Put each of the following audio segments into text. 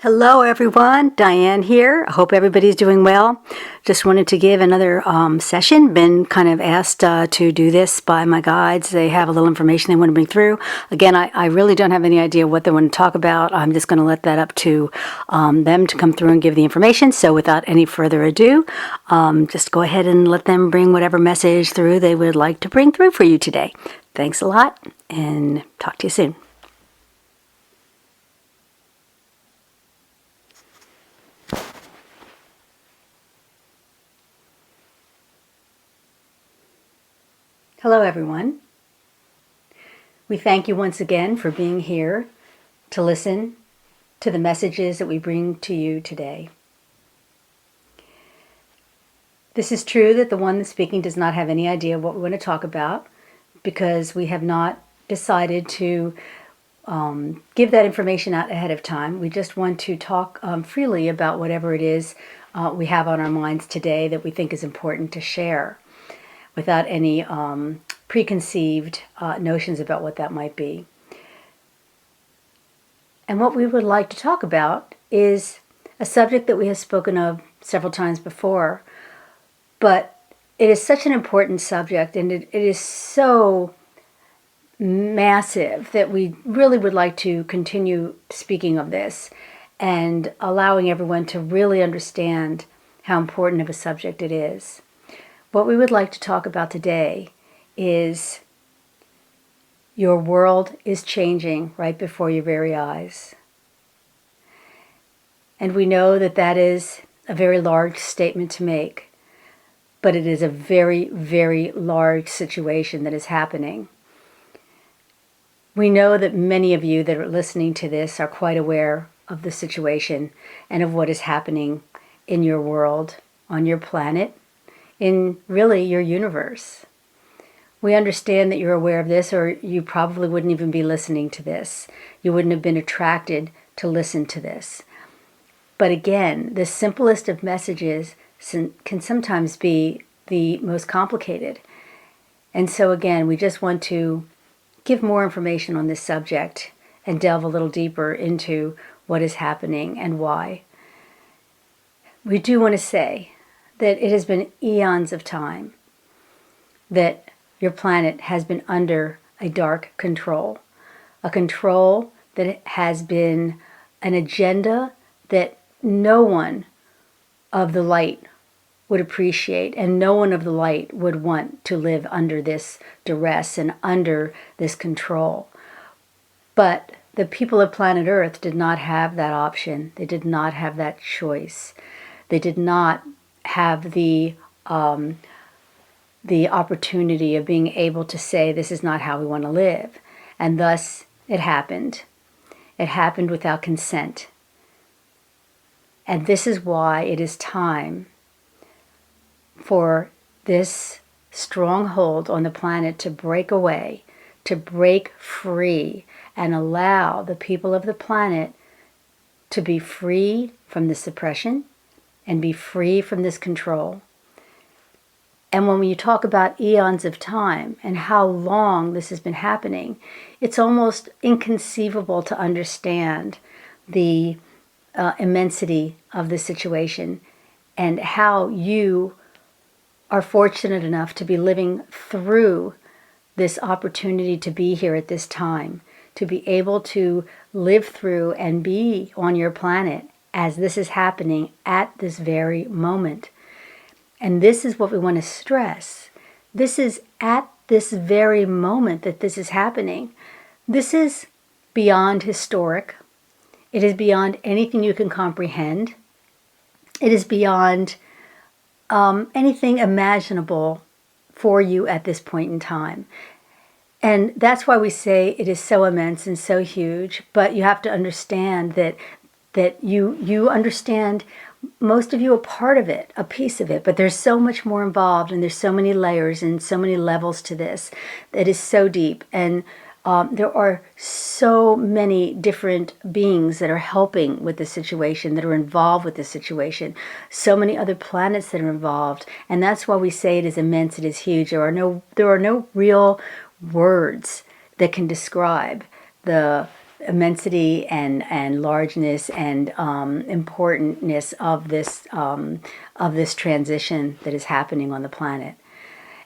Hello everyone, Diane here. I hope everybody's doing well. Just wanted to give another session. Been kind of asked to do this by my guides. They have a little information they want to bring through. Again, I really don't have any idea what they want to talk about. I'm just going to let that up to them to come through and give the information. So without any further ado, just go ahead and let them bring whatever message through they would like to bring through for you today. Thanks a lot and talk to you soon. Hello everyone. We thank you once again for being here to listen to the messages that we bring to you today. This is true that the one that's speaking does not have any idea what we want to talk about because we have not decided to give that information out ahead of time. We just want to talk freely about whatever it is we have on our minds today that we think is important to share, without any preconceived notions about what that might be. And what we would like to talk about is a subject that we have spoken of several times before, but it is such an important subject and it is so massive that we really would like to continue speaking of this and allowing everyone to really understand how important of a subject it is. What we would like to talk about today is your world is changing right before your very eyes. And we know that that is a very large statement to make, but it is a very, very large situation that is happening. We know that many of you that are listening to this are quite aware of the situation and of what is happening in your world, on your planet, in really your universe. We understand that you're aware of this, or you probably wouldn't even be listening to this. You wouldn't have been attracted to listen to this. But again, the simplest of messages can sometimes be the most complicated. And so again, we just want to give more information on this subject and delve a little deeper into what is happening and why. We do want to say that it has been eons of time that your planet has been under a dark control, a control that has been an agenda that no one of the light would appreciate, and no one of the light would want to live under this duress and under this control. But the people of planet Earth did not have that option. They did not have that choice. They did not have the opportunity of being able to say, this is not how we want to live. And thus, it happened. It happened without consent. And this is why it is time for this stronghold on the planet to break away, to break free, and allow the people of the planet to be free from this suppression and be free from this control. And when you talk about eons of time and how long this has been happening, it's almost inconceivable to understand the immensity of the situation and how you are fortunate enough to be living through this opportunity to be here at this time, to be able to live through and be on your planet as this is happening at this very moment. And this is what we want to stress. This is at this very moment that this is happening. This is beyond historic. It is beyond anything you can comprehend. It is beyond anything imaginable for you at this point in time. And that's why we say it is so immense and so huge. But you have to understand that you understand, most of you, a part of it, a piece of it, but there's so much more involved, and there's so many layers and so many levels to this that is so deep. And there are so many different beings that are helping with the situation, that are involved with the situation, so many other planets that are involved. And that's why we say it is immense, it is huge. There are no real words that can describe the immensity and largeness and importantness of this transition that is happening on the planet.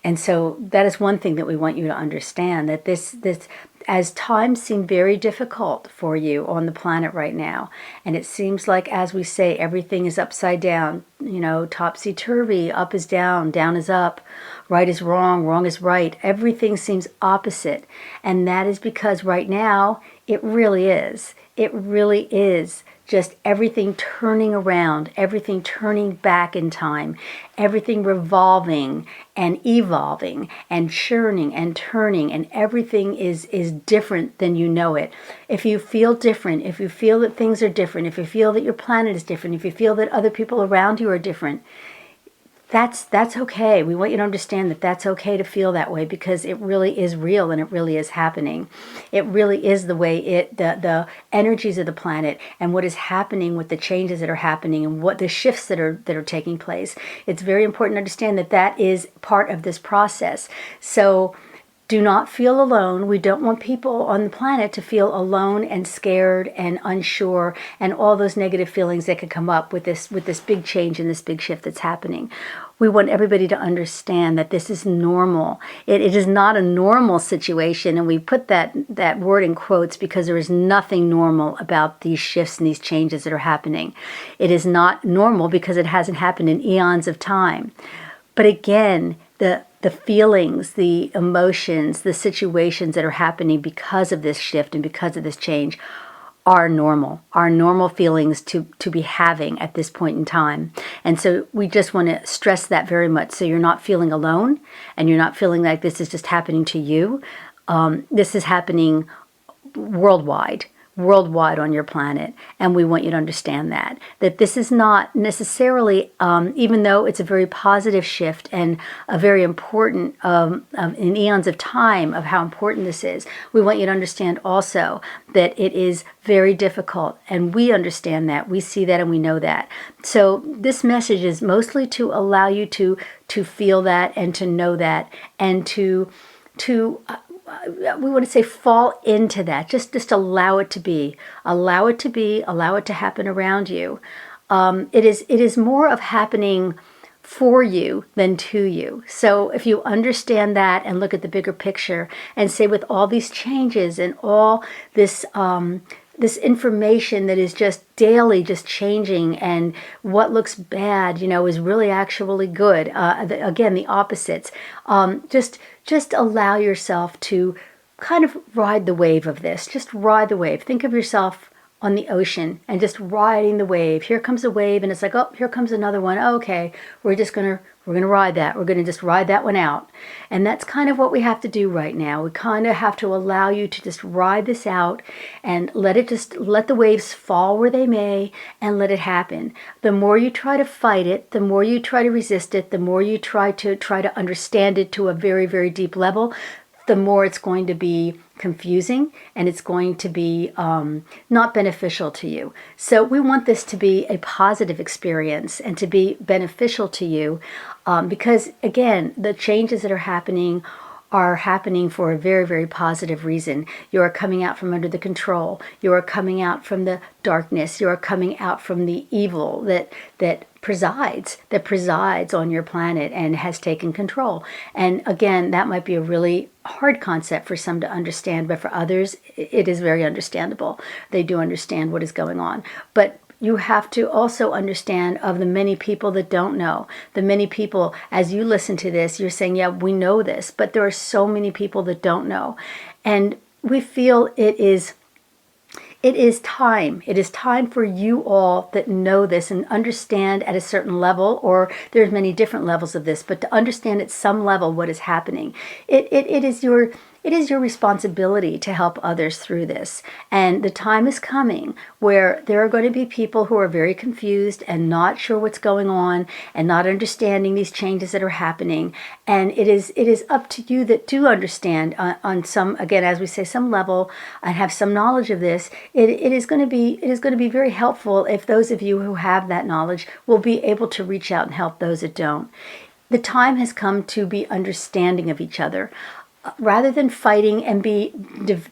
And so that is one thing that we want you to understand, that this as times seem very difficult for you on the planet right now, and it seems like, as we say, everything is upside down, topsy-turvy, up is down, down is up, right is wrong, wrong is right. Everything seems opposite. And that is because right now it really is. It really is just everything turning around, everything turning back in time, everything revolving and evolving and churning and turning, and everything is different than you know it. If you feel different, if you feel that things are different, if you feel that your planet is different, if you feel that other people around you are different, that's okay. We want you to understand that that's okay to feel that way, because it really is real and it really is happening. It really is the way the energies of the planet and what is happening with the changes that are happening and what the shifts that are taking place. It's very important to understand that that is part of this process. So do not feel alone. We don't want people on the planet to feel alone and scared and unsure and all those negative feelings that could come up with this big change and this big shift that's happening. We want everybody to understand that this is normal. It is not a normal situation, and we put that word in quotes because there is nothing normal about these shifts and these changes that are happening. It is not normal because it hasn't happened in eons of time. But again, the feelings, the emotions, the situations that are happening because of this shift and because of this change are normal feelings to be having at this point in time. And so we just want to stress that very much, so you're not feeling alone and you're not feeling like this is just happening to you. This is happening worldwide on your planet, and we want you to understand that this is not necessarily, even though it's a very positive shift and a very important in eons of time of how important this is, we want you to understand also that it is very difficult, and we understand that, we see that, and we know that. So this message is mostly to allow you to feel that and to know that, and to we want to say fall into that. Just allow it to be. Allow it to happen around you. It is more of happening for you than to you. So if you understand that and look at the bigger picture and say, with all these changes and all this this information that is just daily just changing, and what looks bad, is really actually good. Again, the opposites. Just allow yourself to kind of ride the wave of this. Just ride the wave. Think of yourself on the ocean and just riding the wave. Here comes a wave, and it's like, oh, here comes another one. Oh, okay, we're gonna ride that. We're gonna just ride that one out. And that's kind of what we have to do right now. We kind of have to allow you to just ride this out and let the waves fall where they may, and let it happen. The more you try to fight it, the more you try to resist it, the more you try to understand it to a very, very deep level, the more it's going to be confusing, and it's going to be not beneficial to you. So we want this to be a positive experience and to be beneficial to you, because again, the changes that are happening for a very, very positive reason. You are coming out from under the control. You are coming out from the darkness. You are coming out from the evil that presides on your planet and has taken control. And again, that might be a really hard concept for some to understand, but for others, it is very understandable. They do understand what is going on. But you have to also understand of the many people that don't know. The many people, as you listen to this, you're saying, yeah, we know this, but there are so many people that don't know. And we feel it is time. It is time for you all that know this and understand at a certain level, or there's many different levels of this, but to understand at some level what is happening. It is your responsibility to help others through this. And the time is coming where there are going to be people who are very confused and not sure what's going on and not understanding these changes that are happening. And it is up to you that do understand on some, again, as we say, some level, and have some knowledge of this. It is going to be very helpful if those of you who have that knowledge will be able to reach out and help those that don't. The time has come to be understanding of each other. rather than fighting and be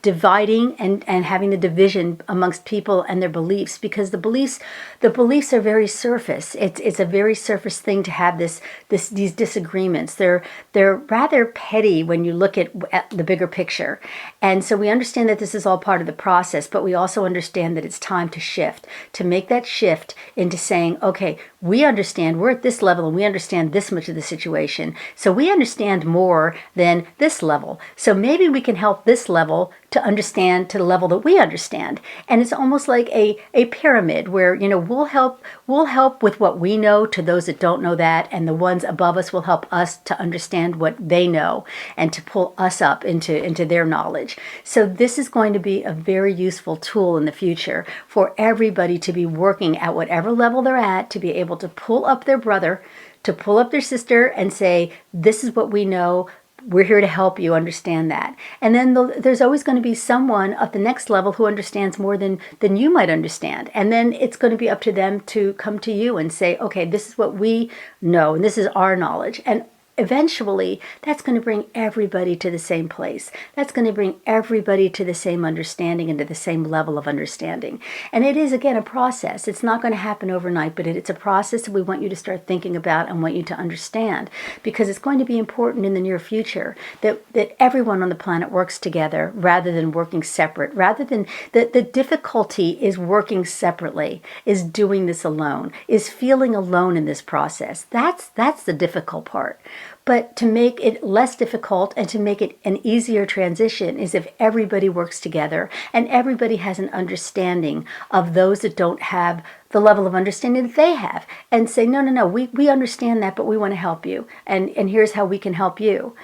dividing and having the division amongst people and their beliefs, because the beliefs are very surface. It's a very surface thing to have these disagreements. They're rather petty when you look at the bigger picture. And so we understand that this is all part of the process, but we also understand that it's time to shift, to make that shift into saying, okay, we understand, we're at this level and we understand this much of the situation. So we understand more than this level. So maybe we can help this level to understand to the level that we understand. And it's almost like a pyramid where, we'll help with what we know to those that don't know that, and the ones above us will help us to understand what they know and to pull us up into their knowledge. So this is going to be a very useful tool in the future for everybody to be working at whatever level they're at, to be able to pull up their brother, to pull up their sister and say, this is what we know. We're here to help you understand that. And then there's always going to be someone at the next level who understands more than you might understand. And then it's going to be up to them to come to you and say, okay, this is what we know and this is our knowledge. And eventually, that's going to bring everybody to the same place. That's going to bring everybody to the same understanding and to the same level of understanding. And it is, again, a process. It's not going to happen overnight, but it's a process that we want you to start thinking about and want you to understand, because it's going to be important in the near future that everyone on the planet works together rather than working separate, rather than the difficulty is working separately, is doing this alone, is feeling alone in this process. That's the difficult part. But to make it less difficult and to make it an easier transition is if everybody works together and everybody has an understanding of those that don't have the level of understanding that they have, and say, no, we understand that, but we want to help you. And here's how we can help you.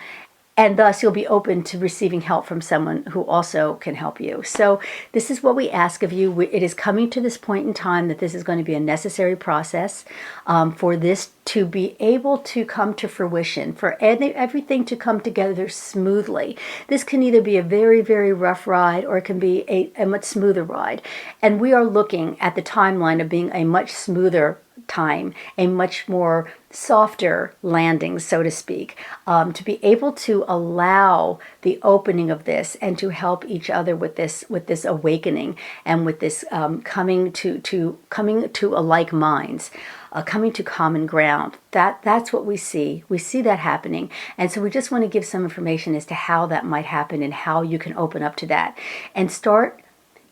And thus you'll be open to receiving help from someone who also can help you. So this is what we ask of you. It is coming to this point in time that this is going to be a necessary process for this to be able to come to fruition, for everything to come together smoothly. This can either be a very, very rough ride or it can be a much smoother ride. And we are looking at the timeline of being a much smoother time, a much more softer landing, so to speak, to be able to allow the opening of this and to help each other with this awakening and with this coming to alike minds. Coming to common ground. That's what we see. We see that happening. And so we just want to give some information as to how that might happen and how you can open up to that and start.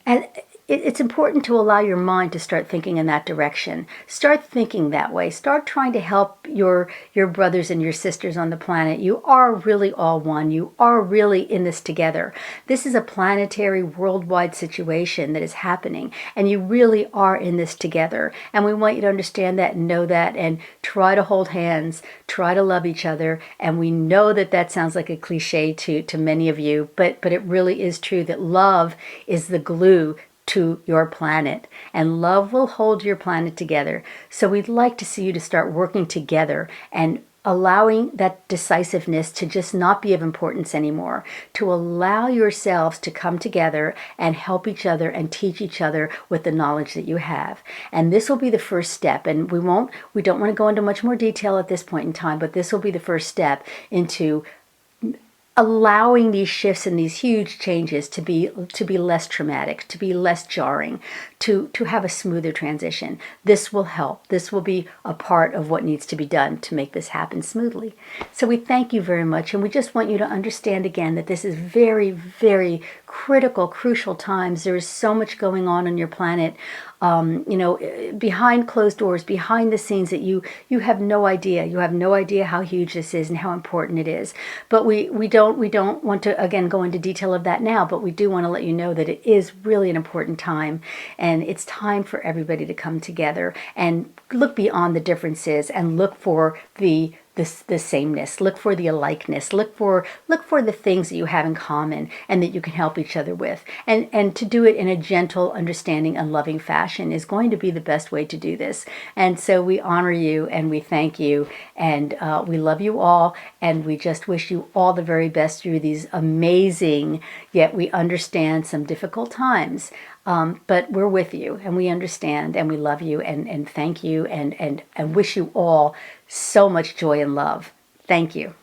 And it's important to allow your mind to start thinking in that direction. Start thinking that way. Start trying to help your brothers and your sisters on the planet. You are really all one. You are really in this together. This is a planetary, worldwide situation that is happening, and you really are in this together. And we want you to understand that and know that, and try to hold hands, try to love each other. And we know that sounds like a cliche to many of you, but it really is true that love is the glue to your planet, and love will hold your planet together. So we'd like to see you to start working together and allowing that decisiveness to just not be of importance anymore, to allow yourselves to come together and help each other and teach each other with the knowledge that you have. And this will be the first step. And we don't want to go into much more detail at this point in time, but this will be the first step into allowing these shifts and these huge changes to be less traumatic, to be less jarring, to have a smoother transition. This will help. This will be a part of what needs to be done to make this happen smoothly. So we thank you very much, and we just want you to understand again that this is very, very critical, crucial times. There is so much going on your planet. Behind closed doors, behind the scenes, that you have no idea. You have no idea how huge this is and how important it is. But we don't want to, again, go into detail of that now, but we do want to let you know that it is really an important time, and it's time for everybody to come together and look beyond the differences and look for the sameness, look for the alikeness, look for the things that you have in common and that you can help each other with. And to do it in a gentle, understanding, and loving fashion is going to be the best way to do this. And so we honor you and we thank you, and we love you all, and we just wish you all the very best through these amazing, yet we understand some difficult times. But we're with you, and we understand, and we love you, and thank you, and wish you all so much joy and love. Thank you.